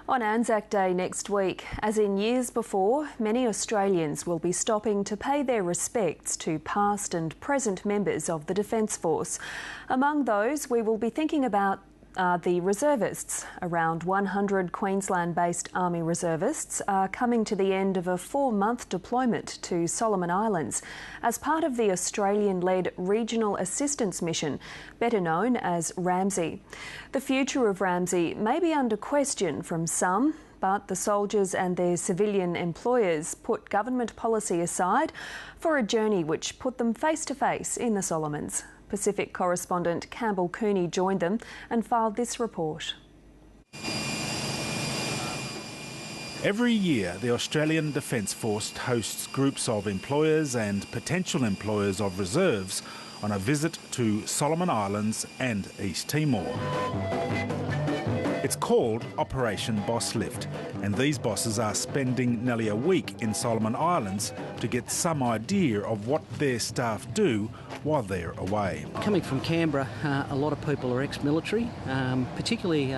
On Anzac Day next week, as in years before, many Australians will be stopping to pay their respects to past and present members of the Defence Force. Among those we will be thinking about are the reservists. Around 100 Queensland-based Army reservists are coming to the end of a 4-month deployment to Solomon Islands as part of the Australian-led Regional Assistance Mission, better known as RAMSI. The future of RAMSI may be under question from some, but the soldiers and their civilian employers put government policy aside for a journey which put them face to face in the Solomons. Pacific correspondent Campbell Cooney joined them and filed this report. Every year, the Australian Defence Force hosts groups of employers and potential employers of reserves on a visit to Solomon Islands and East Timor. It's called Operation Boss Lift, and these bosses are spending nearly a week in Solomon Islands to get some idea of what their staff do while they're away. Coming from Canberra, a lot of people are ex-military, particularly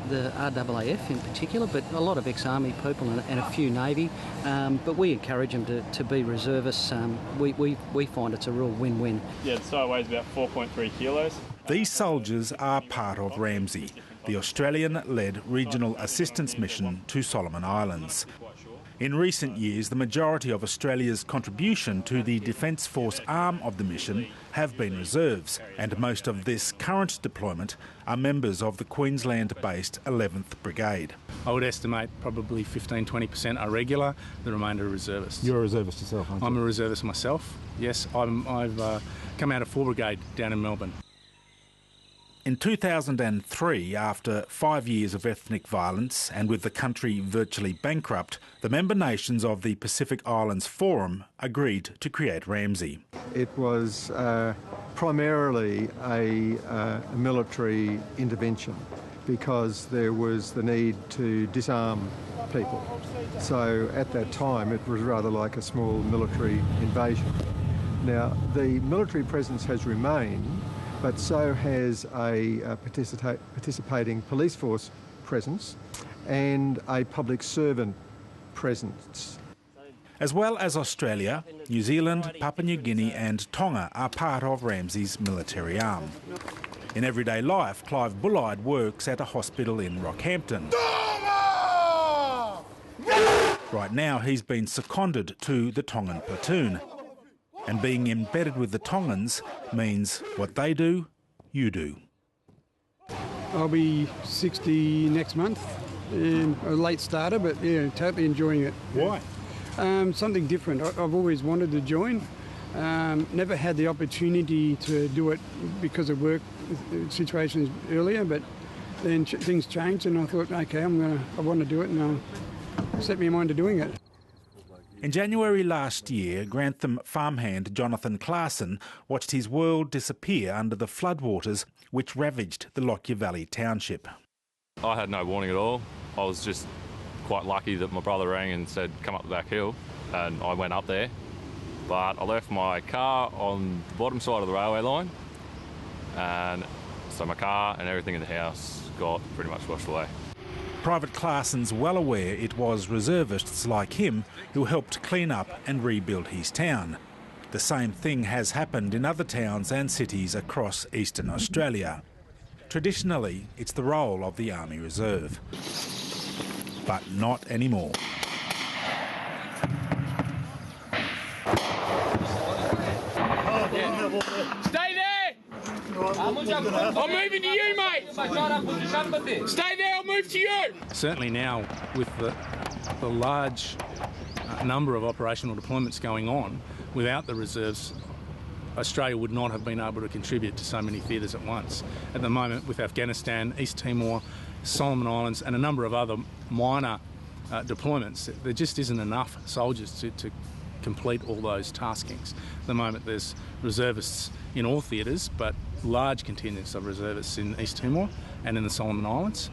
the RAAF in particular, but a lot of ex-army people and a few Navy. But we encourage them to be reservists. We find it's a real win-win. Yeah, the site weighs about 4.3 kilos. These soldiers are part of RAMSI, the Australian-led Regional Assistance Mission to Solomon Islands. In recent years, the majority of Australia's contribution to the Defence Force arm of the mission have been reserves, and most of this current deployment are members of the Queensland-based 11th Brigade. I would estimate probably 15-20% are regular, the remainder are reservists. You're a reservist yourself, aren't you? I'm a reservist myself, yes. I've come out of 4 Brigade down in Melbourne. In 2003, after 5 years of ethnic violence and with the country virtually bankrupt, the member nations of the Pacific Islands Forum agreed to create RAMSI. It was primarily a military intervention because there was the need to disarm people. So at that time it was rather like a small military invasion. Now the military presence has remained, but so has a participating police force presence and a public servant presence. As well as Australia, New Zealand, Papua New Guinea and Tonga are part of RAMSI's military arm. In everyday life, Clive Bullide works at a hospital in Rockhampton. Right now, he's been seconded to the Tongan platoon. And being embedded with the Tongans means what they do, you do. I'll be 60 next month, and a late starter, but yeah, totally enjoying it. Why? Something different. I've always wanted to join. Never had the opportunity to do it because of work situations earlier, but then things changed and I thought, okay, I want to do it, and I'll set my mind to doing it. In January last year, Grantham farmhand Jonathan Clarkson watched his world disappear under the floodwaters which ravaged the Lockyer Valley township. I had no warning at all. I was just quite lucky that my brother rang and said, come up the back hill, and I went up there. But I left my car on the bottom side of the railway line, and so my car and everything in the house got pretty much washed away. Private Clarson's well aware it was reservists like him who helped clean up and rebuild his town. The same thing has happened in other towns and cities across eastern Australia. Traditionally, it's the role of the Army Reserve. But not anymore. Stay there! I'm moving to you, mate! Stay there, I'll move to you! Certainly now, with the large number of operational deployments going on, without the reserves, Australia would not have been able to contribute to so many theatres at once. At the moment, with Afghanistan, East Timor, Solomon Islands and a number of other minor deployments, there just isn't enough soldiers to complete all those taskings. At the moment there's reservists in all theatres, but large contingents of reservists in East Timor and in the Solomon Islands.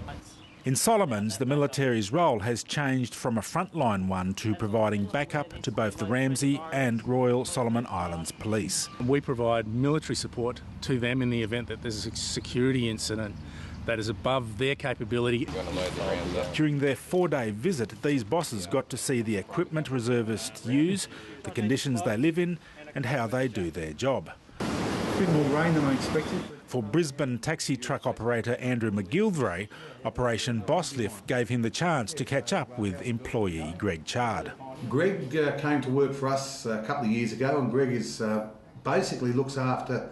In Solomons, the military's role has changed from a frontline one to providing backup to both the RAMSI and Royal Solomon Islands Police. We provide military support to them in the event that there's a security incident that is above their capability. During their 4-day visit, these bosses got to see the equipment reservists use, the conditions they live in and how they do their job. A bit more rain than I expected. For Brisbane taxi truck operator Andrew McGilvray, Operation Boss Lift gave him the chance to catch up with employee Greg Chard. Greg came to work for us a couple of years ago, and Greg is basically looks after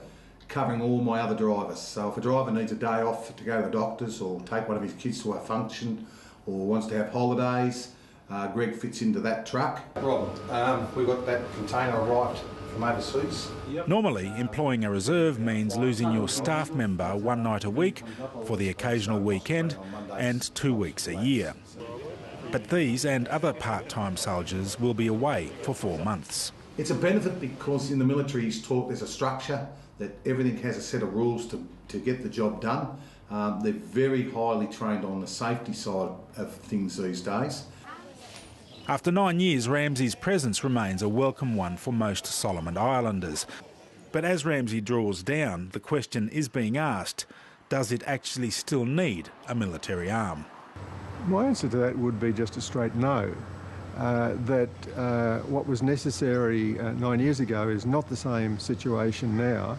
covering all my other drivers. So if a driver needs a day off to go to the doctors or take one of his kids to a function or wants to have holidays, Greg fits into that truck. Rob, we've got that container arrived from overseas. Normally, employing a reserve means losing your staff member one night a week for the occasional weekend and 2 weeks a year. But these and other part-time soldiers will be away for 4 months. It's a benefit because in the military he's taught there's a structure, that everything has a set of rules to get the job done. They're very highly trained on the safety side of things these days. After 9 years, RAMSI's presence remains a welcome one for most Solomon Islanders. But as RAMSI draws down, the question is being asked, does it actually still need a military arm? My answer to that would be just a straight no. That what was necessary 9 years ago is not the same situation now.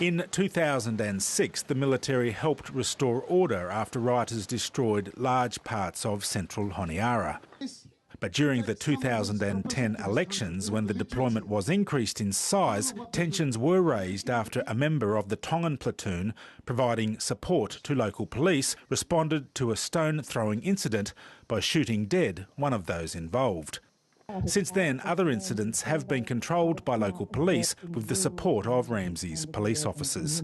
In 2006, the military helped restore order after rioters destroyed large parts of central Honiara. But during the 2010 elections, when the deployment was increased in size, tensions were raised after a member of the Tongan platoon, providing support to local police, responded to a stone-throwing incident by shooting dead one of those involved. Since then, other incidents have been controlled by local police with the support of RAMSI's police officers.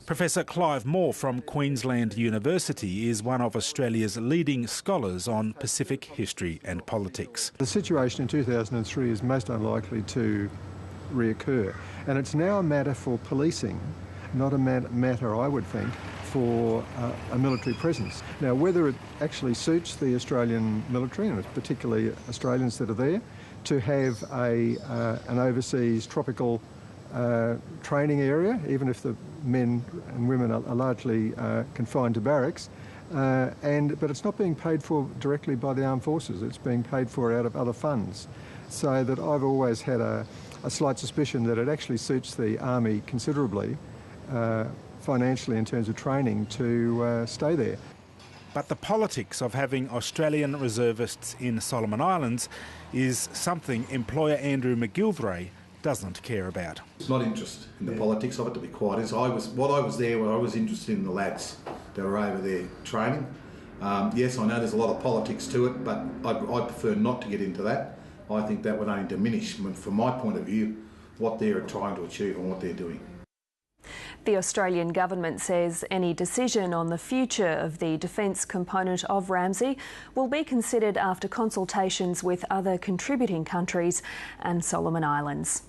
Professor Clive Moore from Queensland University is one of Australia's leading scholars on Pacific history and politics. The situation in 2003 is most unlikely to reoccur, and it's now a matter for policing, not a matter, I would think, for a military presence. Now, whether it actually suits the Australian military, and it's particularly Australians that are there, to have an overseas tropical training area, even if the men and women are largely confined to barracks, but it's not being paid for directly by the armed forces, it's being paid for out of other funds. So that I've always had a slight suspicion that it actually suits the Army considerably financially in terms of training to stay there. But the politics of having Australian reservists in Solomon Islands is something employer Andrew McGilvray doesn't care about. It's not interested in the politics of it, to be quite honest. I was interested in the lads that were over there training. Yes, I know there's a lot of politics to it, but I prefer not to get into that. I think that would only diminish, from my point of view, what they're trying to achieve and what they're doing. The Australian government says any decision on the future of the defence component of RAMSI will be considered after consultations with other contributing countries and Solomon Islands.